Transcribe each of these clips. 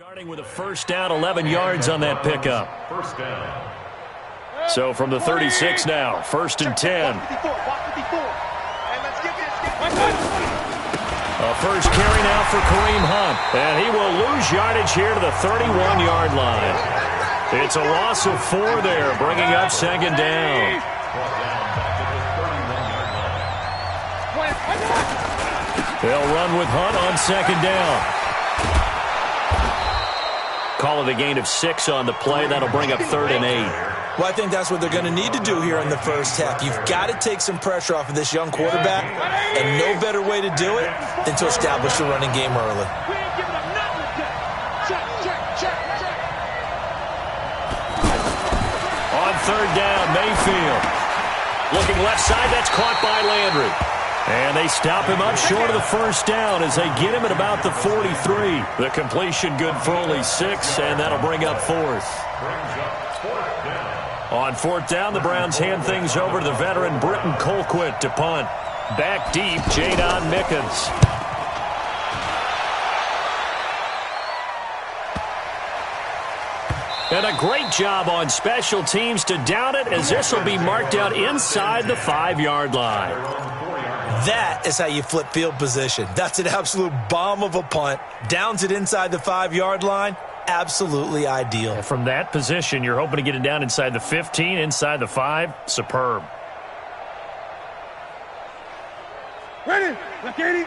Starting with a first down, 11 yards on that pickup. First down. So from the 36 now, first and 10. A first carry now for Kareem Hunt. And he will lose yardage here to the 31-yard line. It's a loss of 4 there, bringing up second down. They'll run with Hunt on second down. Call it a gain of 6 on the play. That'll bring up 3rd and 8. Well, I think that's what they're going to need to do here in the first half. You've got to take some pressure off of this young quarterback, and no better way to do it than to establish a running game early. On 3rd down, Mayfield. Looking left side, that's caught by Landry. And they stop him up short of the first down as they get him at about the 43. The completion good for only 6, and that'll bring up 4th. On 4th down, the Browns hand things over to the veteran Britton Colquitt to punt. Back deep, Jadon Mickens. And a great job on special teams to down it, as this will be marked out inside the 5-yard line. That is how you flip field position. That's an absolute bomb of a punt. Downs it inside the 5-yard line. Absolutely ideal. And from that position, you're hoping to get it down inside the 15, inside the 5. Superb. Ready? Look at it.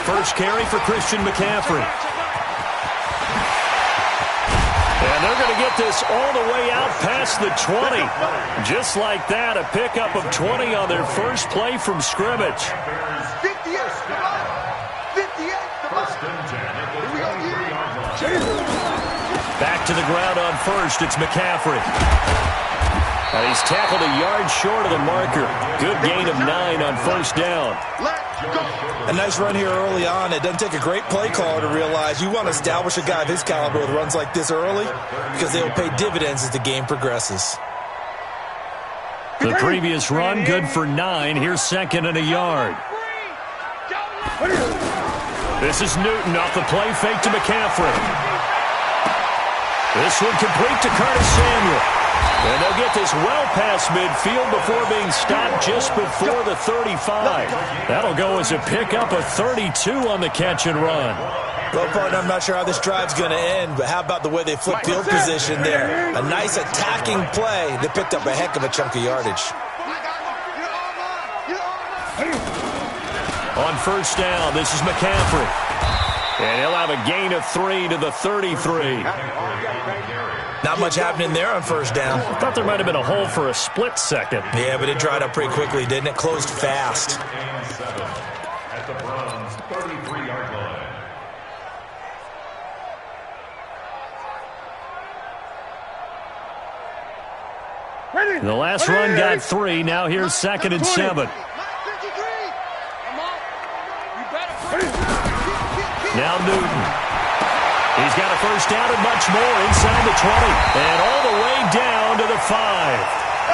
First carry for Christian McCaffrey. And they're going to get this all the way out past the 20. Just like that, a pickup of 20 on their first play from scrimmage. Back to the ground on first, it's McCaffrey. And he's tackled a yard short of the marker. Good gain of 9 on first down. A nice run here early on. It doesn't take a great play caller to realize you want to establish a guy of his caliber with runs like this early, because they will pay dividends as the game progresses. The previous run, good for 9. Here's 2nd and a yard. This is Newton off the play fake to McCaffrey. This one complete to Curtis Samuel. And they'll get this well past midfield before being stopped just before the 35. That'll go as a pickup of 32 on the catch and run. Well, partner, I'm not sure how this drive's going to end, but how about the way they flip field position there? A nice attacking play. They picked up a heck of a chunk of yardage. On first down, this is McCaffrey. And he'll have a gain of 3 to the 33. Not much happening there on first down. I thought there might have been a hole for a split second. Yeah, but it dried up pretty quickly, didn't it? Closed fast. At the Browns' 33-yard line. The last run got 3. Now here's 2nd and 7. Now Newton. He's got a first down and much more inside the 20. And all the way down to the 5.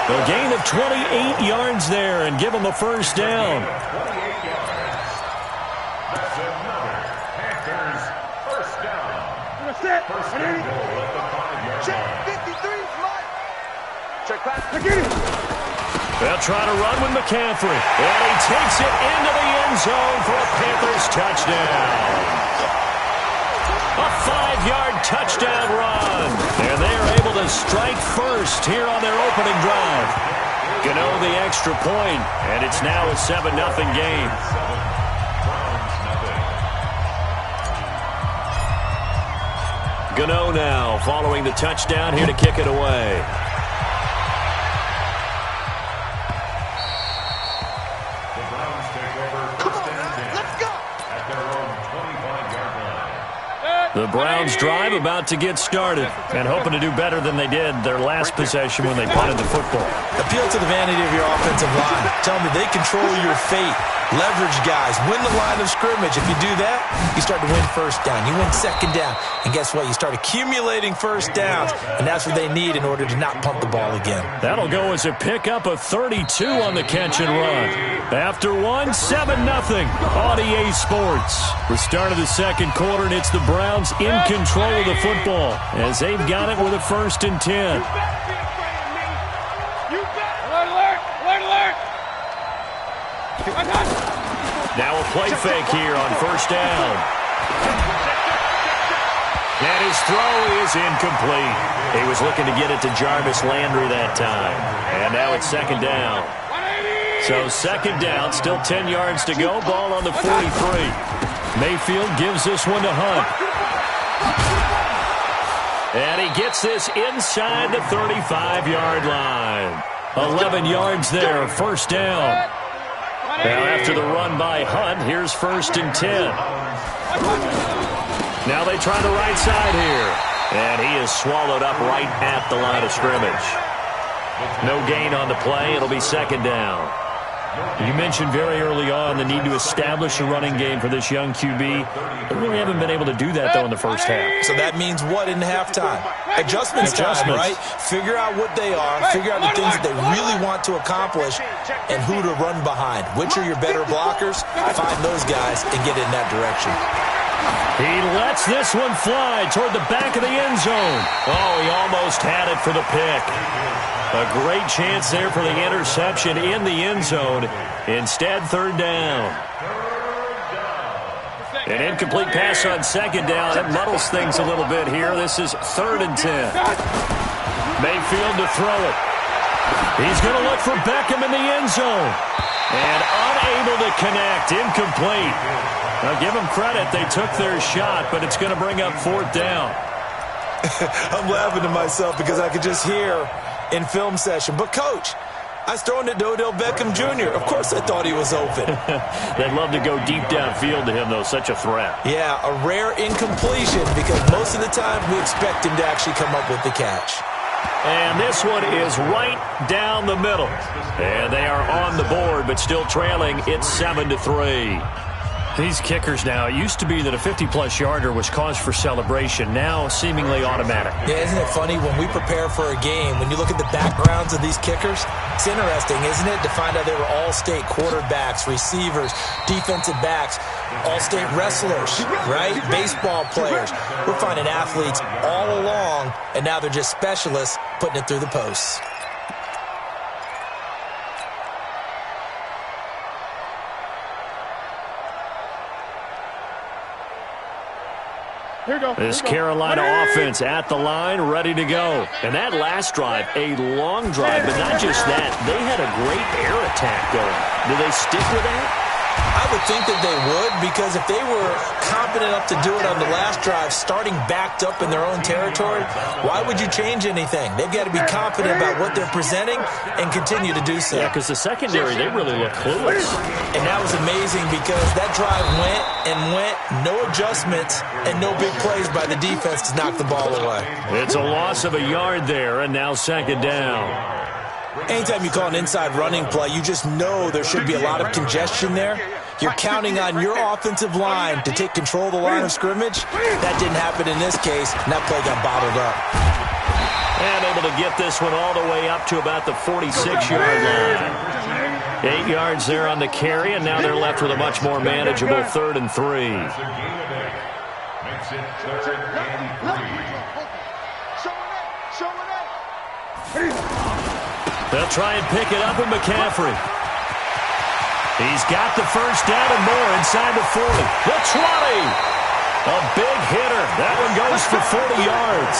A gain of 28 yards there and give him a first down. That's another Panthers first down. First and goal at the 5-yard line. Check back. They'll try to run with McCaffrey. And he takes it into the end zone for a Panthers touchdown. A 5-yard touchdown run. And they are able to strike first here on their opening drive. Gano the extra point, and it's now a 7-0 game. Gano now following the touchdown here to kick it away. The Browns take over first and 10 at their own 25-yard line. The Browns drive about to get started and hoping to do better than they did their last possession when they punted the football. Appeal to the vanity of your offensive line. Tell them that they control your fate. Leverage guys. Win the line of scrimmage. If you do that, you start to win first down. You win second down. And guess what? You start accumulating first downs. And that's what they need in order to not punt the ball again. That'll go as a pickup of 32 on the catch and run. After one, 7-0 on EA Sports. The start of the second quarter, and it's the Browns in control of the football as they've got it with a 1st and 10. Now a play fake here on 1st down. And his throw is incomplete. He was looking to get it to Jarvis Landry that time. And now it's 2nd down. So 2nd down, still 10 yards to go. Ball on the 43. Mayfield gives this one to Hunt. And he gets this inside the 35-yard line. 11 yards there, 1st down. Now after the run by Hunt, here's 1st and 10. Now they try the right side here. And he is swallowed up right at the line of scrimmage. No gain on the play. It'll be 2nd down. You mentioned very early on the need to establish a running game for this young QB. They really haven't been able to do that, though, in the first half. So that means what in halftime? Adjustments time, right? Figure out what they are, figure out the things that they really want to accomplish, and who to run behind. Which are your better blockers? Find those guys and get in that direction. He lets this one fly toward the back of the end zone. Oh, he almost had it for the pick. A great chance there for the interception in the end zone. Instead, 3rd down. An incomplete pass on 2nd down. It muddles things a little bit here. This is 3rd and 10. Mayfield to throw it. He's going to look for Beckham in the end zone. And unable to connect. Incomplete. Now, give them credit. They took their shot, but it's going to bring up 4th down. I'm laughing to myself because I could just hear in film session. But, Coach, I was throwing it to Odell Beckham Jr. Of course I thought he was open. They'd love to go deep downfield to him, though. Such a threat. Yeah, a rare incompletion because most of the time we expect him to actually come up with the catch. And this one is right down the middle. And they are on the board, but still trailing. It's 7-3. These kickers now, it used to be that a 50-plus yarder was cause for celebration, now seemingly automatic. Yeah, isn't it funny when we prepare for a game, when you look at the backgrounds of these kickers, it's interesting, isn't it, to find out they were all-state quarterbacks, receivers, defensive backs, all-state wrestlers, right? Baseball players. We're finding athletes all along, and now they're just specialists putting it through the posts. This Carolina offense at the line, ready to go. And that last drive, a long drive, but not just that. They had a great air attack going. Do they stick with that? I would think that they would, because if they were confident enough to do it on the last drive, starting backed up in their own territory, why would you change anything? They've got to be confident about what they're presenting and continue to do so. Yeah, because the secondary, they really look clueless. And that was amazing because that drive went and went, no adjustments, and no big plays by the defense to knock the ball away. It's a loss of a yard there, and now 2nd down. Anytime you call an inside running play, you just know there should be a lot of congestion there. You're counting on your offensive line to take control of the line of scrimmage. That didn't happen in this case, and that play got bottled up. And able to get this one all the way up to about the 46-yard line. 8 yards there on the carry, and now they're left with a much more manageable 3rd and 3. Makes it 3rd and 3. They'll try and pick it up with McCaffrey. He's got the first down and more inside the 40. The 20. A big hitter. That one goes for 40 yards.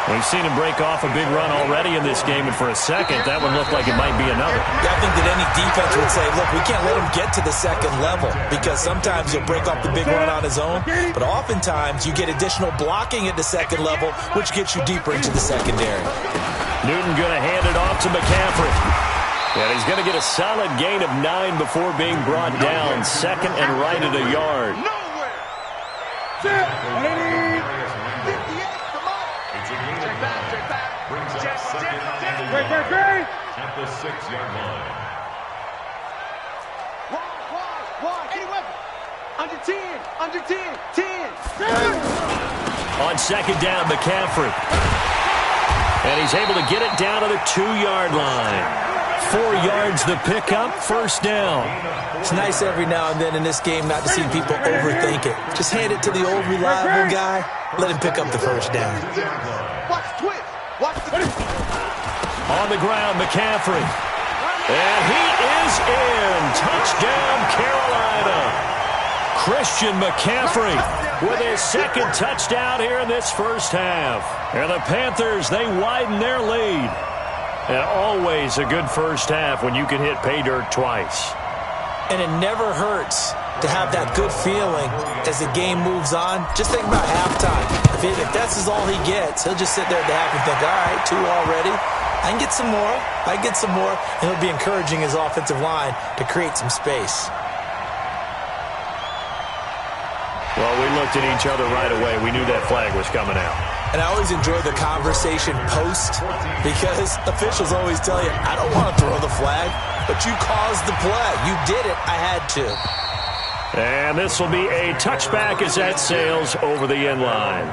We've seen him break off a big run already in this game, and for a second, that one looked like it might be another. Yeah, I think that any defense would say, look, we can't let him get to the second level, because sometimes he'll break off the big run on his own, but oftentimes you get additional blocking at the second level, which gets you deeper into the secondary. Newton going to hand it off to McCaffrey. And he's going to get a solid gain of 9 before being brought down. 2nd and right at a yard. Brings up second and 1 at the 6-yard line. Wide. Under 10. Under 10. 10. On second down, McCaffrey. And he's able to get it down to the 2-yard line. 4 yards the pickup, first down. It's nice every now and then in this game not to see people overthink it. Just hand it to the old reliable guy. Let him pick up the first down. Watch the twist. Watch the twist. On the ground, McCaffrey. And he is in. Touchdown, Carolina. Christian McCaffrey with his second touchdown here in this first half. And the Panthers, they widen their lead. And always a good first half when you can hit pay dirt twice. And it never hurts to have that good feeling as the game moves on. Just think about halftime. If that's all he gets, he'll just sit there at the half and think, all right, 2 already. I can get some more. And he'll be encouraging his offensive line to create some space. Well, we looked at each other right away. We knew that flag was coming out. And I always enjoy the conversation post because officials always tell you, I don't want to throw the flag, but you caused the play. You did it. I had to. And this will be a touchback as that sails over the end line.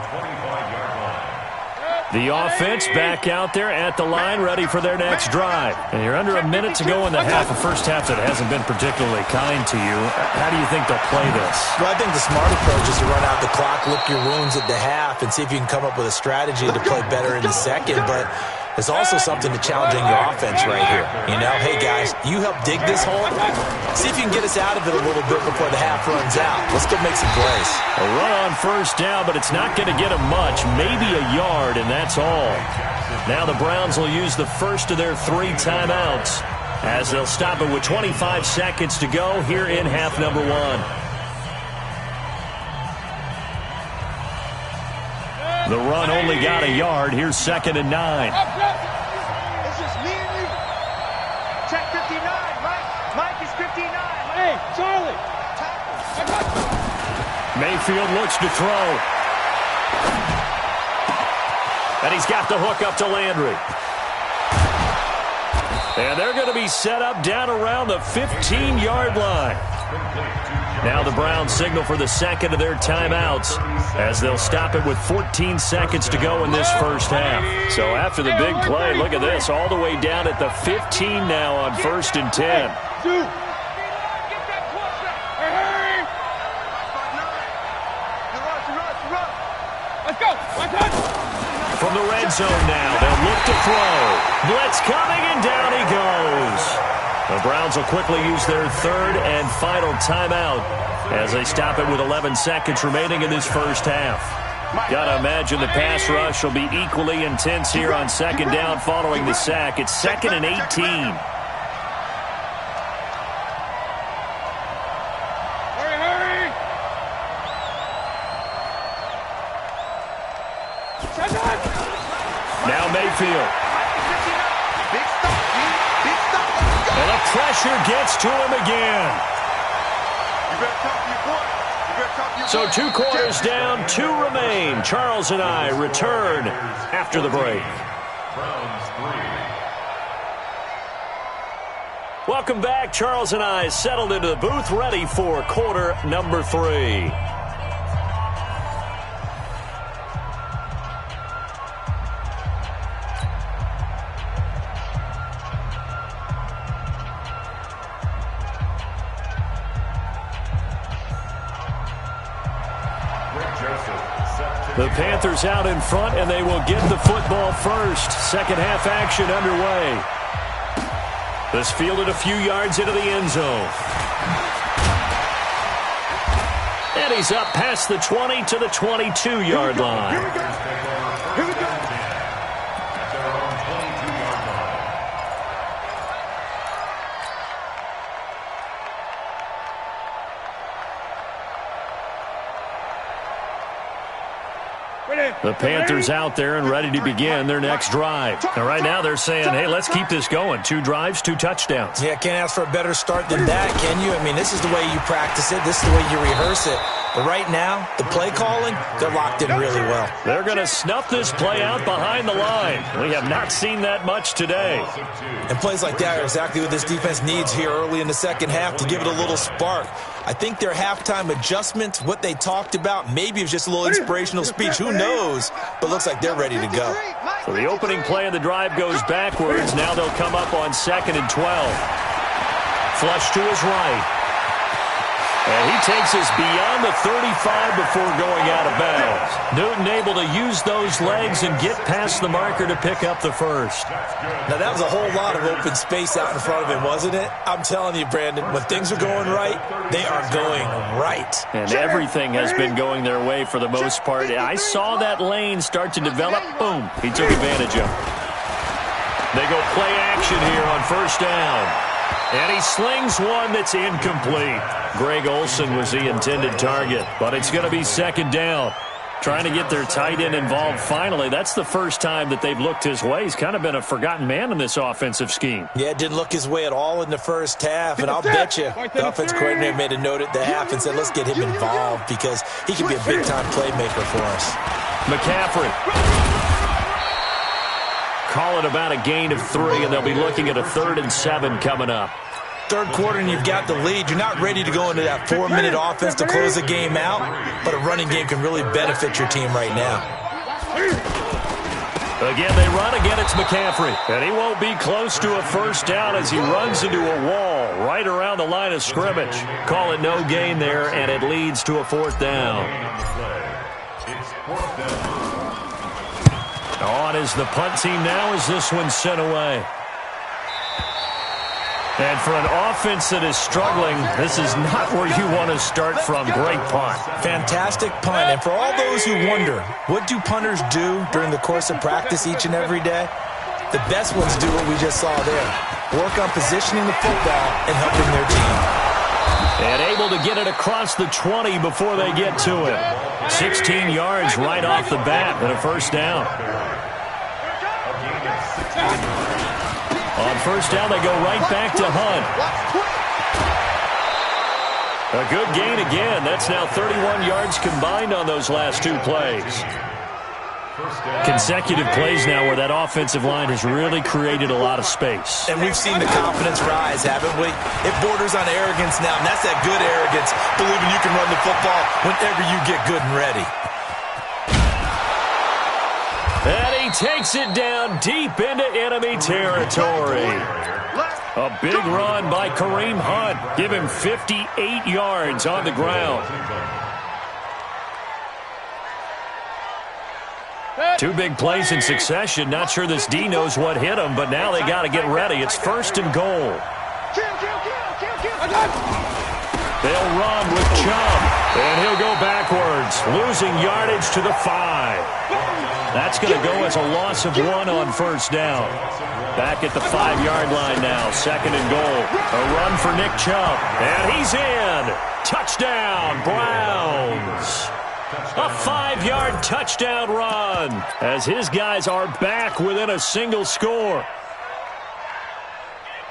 The offense back out there at the line, ready for their next drive. And you're under a minute to go in the half, a first half that hasn't been particularly kind to you. How do you think they'll play this? Well, I think the smart approach is to run out the clock, lick your wounds at the half, and see if you can come up with a strategy to play better in the second. But there's also something to challenging your offense right here. You know, hey, guys, you help dig this hole. See if you can get us out of it a little bit before the half runs out. Let's go make some plays. A run on first down, but it's not going to get them much. Maybe a yard, and that's all. Now the Browns will use the first of their 3 timeouts as they'll stop it with 25 seconds to go here in half number 1. The run only got a yard. Here's 2nd and 9. It's just me and you. Check 59, right? Mike is 59. Hey, Charlie. Mayfield looks to throw. And he's got the hook up to Landry. And they're going to be set up down around the 15-yard line. Now the Browns signal for the second of their timeouts as they'll stop it with 14 seconds to go in this first half. So after the big play, look at this, all the way down at the 15 now on 1st and 10. From the red zone now, they'll look to throw. Blitz coming, and down he goes. The Browns will quickly use their 3rd and final timeout as they stop it with 11 seconds remaining in this first half. Gotta imagine the pass rush will be equally intense here on 2nd down following the sack. It's 2nd and 18. Now Mayfield. And the pressure gets to him again. So 2 quarters down, 2 remain. Charles and I return after the break. Welcome back. Charles and I settled into the booth, ready for quarter number 3. The Panthers out in front, and they will get the football first. Second half action underway. This fielded a few yards into the end zone. And he's up past the 20 to the 22-yard line. Here we go. The Panthers out there and ready to begin their next drive. And right now they're saying, hey, let's keep this going. 2 drives, 2 touchdowns. Yeah, can't ask for a better start than that, can you? I mean, this is the way you practice it. This is the way you rehearse it. But right now, the play calling, they're locked in really well. They're going to snuff this play out behind the line. We have not seen that much today. And plays like that are exactly what this defense needs here early in the second half to give it a little spark. I think their halftime adjustments, what they talked about, maybe it was just a little inspirational speech. Who knows? But looks like they're ready to go. So the opening play of the drive goes backwards. Now they'll come up on 2nd and 12. Flush to his right. And he takes us beyond the 35 before going out of bounds. Newton able to use those legs and get past the marker to pick up the first. Now, that was a whole lot of open space out in front of him, wasn't it? I'm telling you, Brandon, when things are going right, they are going right. And everything has been going their way for the most part. I saw that lane start to develop. Boom. He took advantage of it. They go play action here on first down. And he slings one that's incomplete. Greg Olsen was the intended target, but it's going to be 2nd down. Trying to get their tight end involved finally. That's the first time that they've looked his way. He's kind of been a forgotten man in this offensive scheme. Yeah, it didn't look his way at all in the first half, and I'll bet you the offense coordinator made a note at the half and said, let's get him involved because he can be a big-time playmaker for us. McCaffrey. Call it about a gain of 3, and they'll be looking at a 3rd and 7 coming up. Third quarter and you've got the lead. You're not ready to go into that 4-minute offense to close the game out, but a running game can really benefit your team right now. Again, they run. Again, it's McCaffrey. And he won't be close to a first down as he runs into a wall right around the line of scrimmage. Call it no gain there, and it leads to a 4th down. On is the punt team now as this one's sent away. And for an offense that is struggling, this is not where you want to start from. Great punt. Fantastic punt. And for all those who wonder, what do punters do during the course of practice each and every day? The best ones do what we just saw there. Work on positioning the football and helping their team. And able to get it across the 20 before they get to it. 16 yards right off the bat and a first down. On first down, they go right back to Hunt. A good gain again. That's now 31 yards combined on those last 2 plays. Consecutive plays now where that offensive line has really created a lot of space. And we've seen the confidence rise, haven't we? It borders on arrogance now, and that's that good arrogance, believing you can run the football whenever you get good and ready. And he takes it down deep into enemy territory. A big run by Kareem Hunt. Give him 58 yards on the ground. 2 big plays in succession. Not sure this D knows what hit him, but now they got to get ready. It's 1st and goal. They'll run with Chubb, and he'll go backwards, losing yardage to the 5. That's going to go as a loss of 1 on first down. Back at the 5-yard line now, 2nd and goal. A run for Nick Chubb, and he's in. Touchdown, Browns. A 5-yard touchdown run as his guys are back within a single score.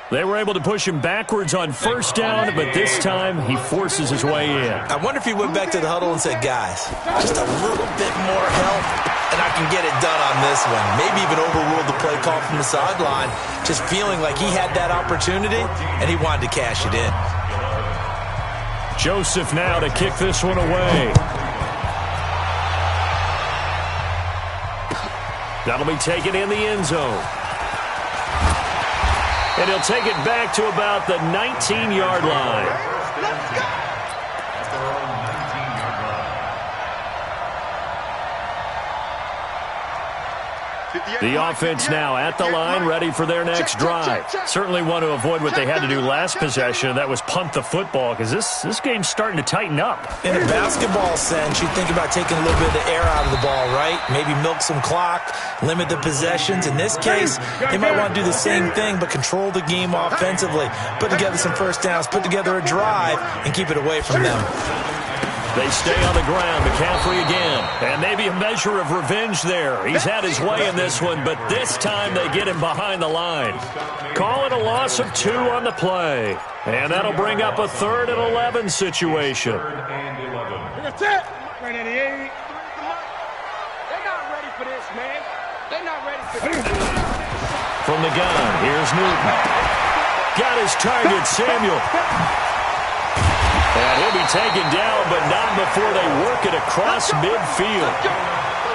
They were able to push him backwards on first down, but this time he forces his way in. I wonder if he went back to the huddle and said, guys, just a little bit more help, and I can get it done on this one. Maybe even overruled the play call from the sideline, just feeling like he had that opportunity, and he wanted to cash it in. Joseph now to kick this one away. That'll be taken in the end zone. And he'll take it back to about the 19-yard line. Let's go! The offense now at the line, ready for their next drive. Certainly want to avoid what they had to do last possession. That was punt the football, because this game's starting to tighten up. In a basketball sense, you think about taking a little bit of the air out of the ball, right? Maybe milk some clock, limit the possessions. In this case, they might want to do the same thing, but control the game offensively. Put together some first downs, put together a drive, and keep it away from them. They stay on the ground. McCaffrey again. And maybe a measure of revenge there. He's had his way in this one, but this time they get him behind the line. Call it a loss of 2 on the play. And that'll bring up a 3rd and 11 situation. That's it. Right at the 8. They're not ready for this, man. They're not ready for this. From the gun, here's Newton. Got his target, Samuel. And he'll be taken down, but not before they work it across midfield.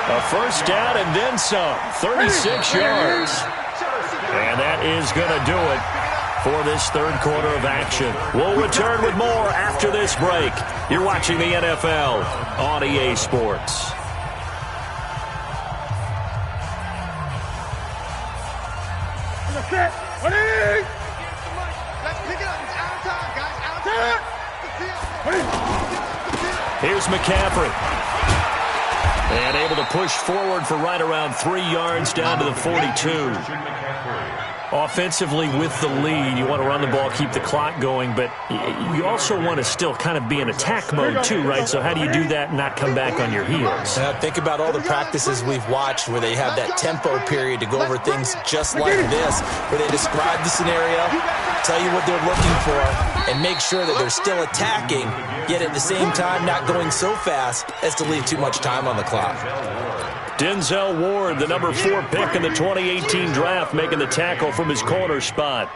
A first down and then some. 36 yards. And that is going to do it for this third quarter of action. We'll return with more after this break. You're watching the NFL on EA Sports. Here's McCaffrey. And able to push forward for right around 3 yards down to the 42. Offensively with the lead, you want to run the ball, keep the clock going, but you also want to still kind of be in attack mode too, right? So how do you do that and not come back on your heels? Think about all the practices we've watched where they have that tempo period to go over things just like this, where they describe the scenario, tell you what they're looking for, and make sure that they're still attacking, yet at the same time not going so fast as to leave too much time on the clock. Denzel Ward, the number 4 pick in the 2018 draft, making the tackle from his corner spot.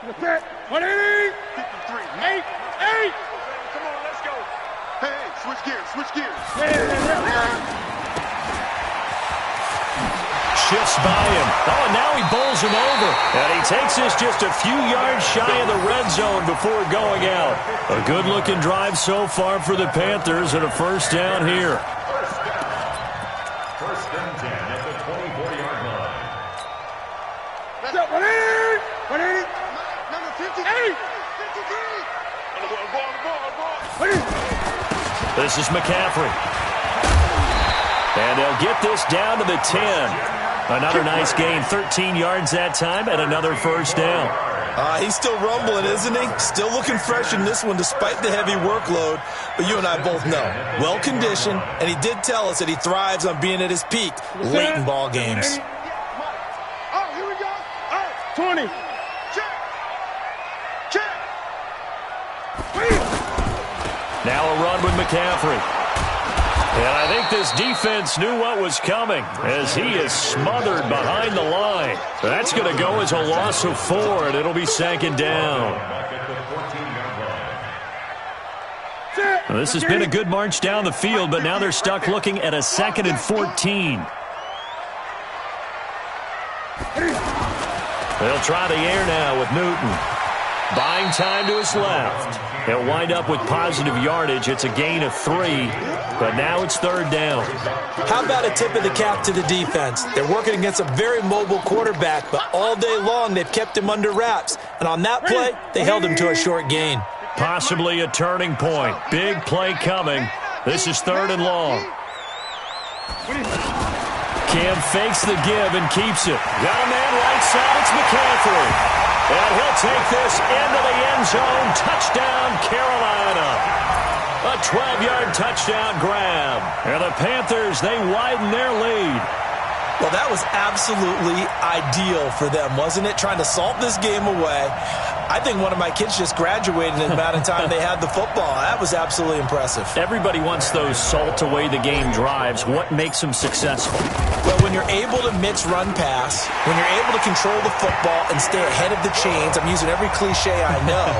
180. 53. 8. Come on, let's go. Hey, switch gears. Shifts by him. Oh, and now he bowls him over. And he takes this just a few yards shy of the red zone before going out. A good-looking drive so far for the Panthers and a first down here. First and 10 at the 24-yard line. Let's go. 180. Number 58. 53. This is McCaffrey. And they'll get this down to the 10. Another nice gain, 13 yards that time, and another first down. He's still rumbling, isn't he? Still looking fresh in this one despite the heavy workload. But you and I both know, well-conditioned, and he did tell us that he thrives on being at his peak late in ball games. Oh, here we go. Oh, 20. Check. Now a run with McCaffrey. And I think this defense knew what was coming as he is smothered behind the line. That's going to go as a loss of 4, and it'll be second down. Now, this has been a good march down the field, but now they're stuck looking at a 2nd and 14. They'll try the air now with Newton. Buying time to his left. They'll wind up with positive yardage. It's a gain of 3, but now it's third down. How about a tip of the cap to the defense? They're working against a very mobile quarterback, but all day long they've kept him under wraps. And on that play, they held him to a short gain. Possibly a turning point. Big play coming. This is 3rd and long. Cam fakes the give and keeps it. Got a man right side. It's McCaffrey. And he'll take this into the end zone. Touchdown, Carolina. A 12-yard touchdown grab. And the Panthers, they widen their lead. Well, that was absolutely ideal for them, wasn't it? Trying to salt this game away. I think one of my kids just graduated in the amount of time they had the football. That was absolutely impressive. Everybody wants those salt-away-the-game drives. What makes them successful? Well, when you're able to mix run-pass, when you're able to control the football and stay ahead of the chains, I'm using every cliche I know,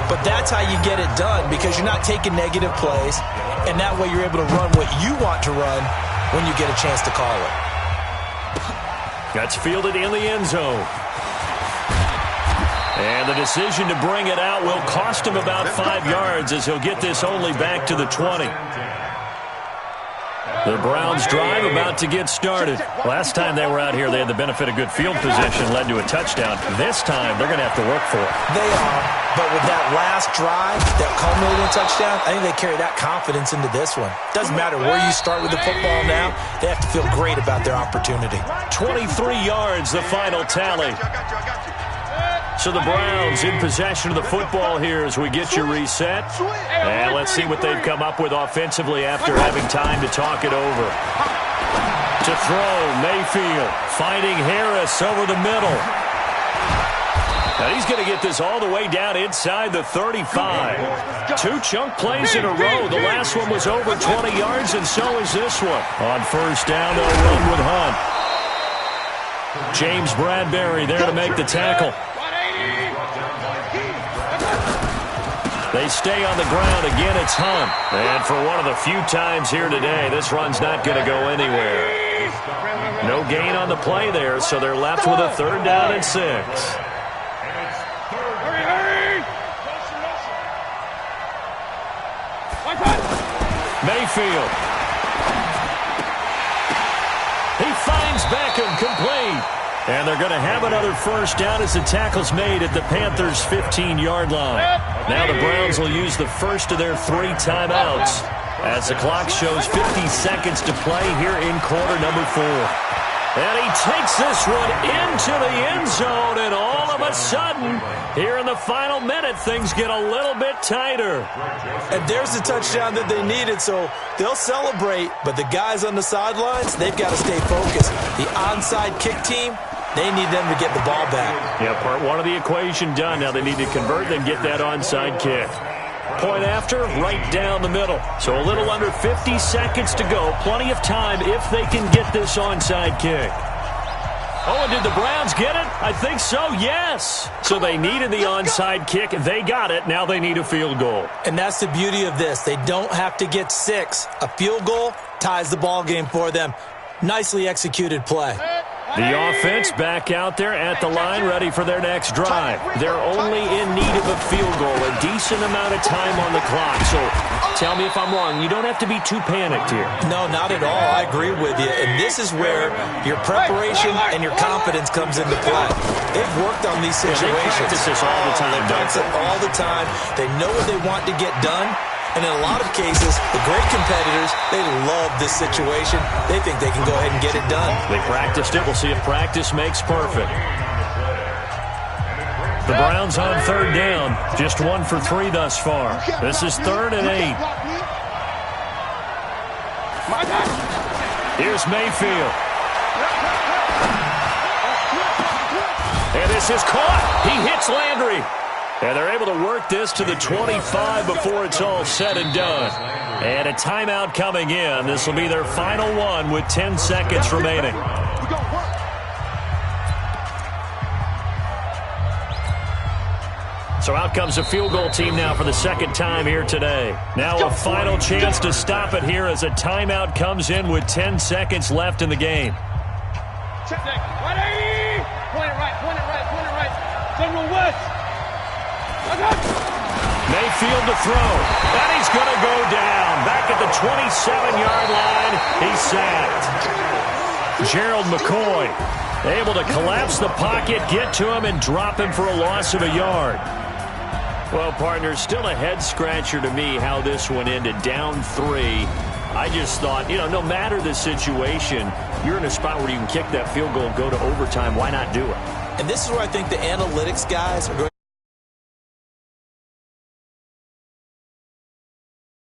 but that's how you get it done because you're not taking negative plays, and that way you're able to run what you want to run when you get a chance to call it. That's fielded in the end zone. And the decision to bring it out will cost him about 5 yards as he'll get this only back to the 20. The Browns drive about to get started. Last time they were out here, they had the benefit of good field position, led to a touchdown. This time, they're going to have to work for it. They are, but with that last drive, that culminating touchdown, I think they carry that confidence into this one. Doesn't matter where you start with the football now, they have to feel great about their opportunity. 23 yards, the final tally. So the Browns in possession of the football here as we get you reset. And let's see what they've come up with offensively after having time to talk it over. To throw, Mayfield finding Harris over the middle. Now he's going to get this all the way down inside the 35. 2 chunk plays in a row. The last one was over 20 yards, and so is this one. On first down, they'll run with Hunt. James Bradbury there to make the tackle. They stay on the ground. Again, it's Hunt. And for one of the few times here today, this run's not going to go anywhere. No gain on the play there, so they're left with a 3rd down and 6. Mayfield. He finds Beckham complete. And they're going to have another first down as the tackle's made at the Panthers' 15-yard line. Now the Browns will use the first of their 3 timeouts as the clock shows 50 seconds to play here in quarter number 4. And he takes this one into the end zone, and all of a sudden, here in the final minute, things get a little bit tighter. And there's the touchdown that they needed, so they'll celebrate. But the guys on the sidelines, they've got to stay focused. The onside kick team, they need them to get the ball back. Yeah, part 1 of the equation done. Now they need to convert and get that onside kick. Point after, right down the middle. So a little under 50 seconds to go. Plenty of time if they can get this onside kick. Oh, and did the Browns get it? I think so, yes. So they needed the onside kick. They got it. Now they need a field goal. And that's the beauty of this. They don't have to get 6. A field goal ties the ball game for them. Nicely executed play. The offense back out there at the line, ready for their next drive. They're only in need of a field goal, a decent amount of time on the clock. So tell me if I'm wrong. You don't have to be too panicked here. No, not at all. I agree with you. And this is where your preparation and your confidence comes into play. They've worked on these situations. They practice this all the time. They practice it all the time. They know what they want to get done. And in a lot of cases, the great competitors, they love this situation. They think they can go ahead and get it done. They practiced it. We'll see if practice makes perfect. The Browns on 3rd down. Just 1 for 3 thus far. This is 3rd and 8. Here's Mayfield. And this is caught. He hits Landry. And they're able to work this to the 25 before it's all said and done. And a timeout coming in. This will be their final one with 10 seconds remaining. So out comes the field goal team now for the 2nd time here today. Now a final chance to stop it here as a timeout comes in with 10 seconds left in the game. Check. Ready? Point it right. General West. Mayfield to throw. And he's going to go down. Back at the 27-yard line. He's sacked. Gerald McCoy able to collapse the pocket, get to him, and drop him for a loss of a yard. Well, partner, still a head-scratcher to me how this one ended. Down 3. I just thought, no matter the situation, you're in a spot where you can kick that field goal and go to overtime. Why not do it? And this is where I think the analytics guys are going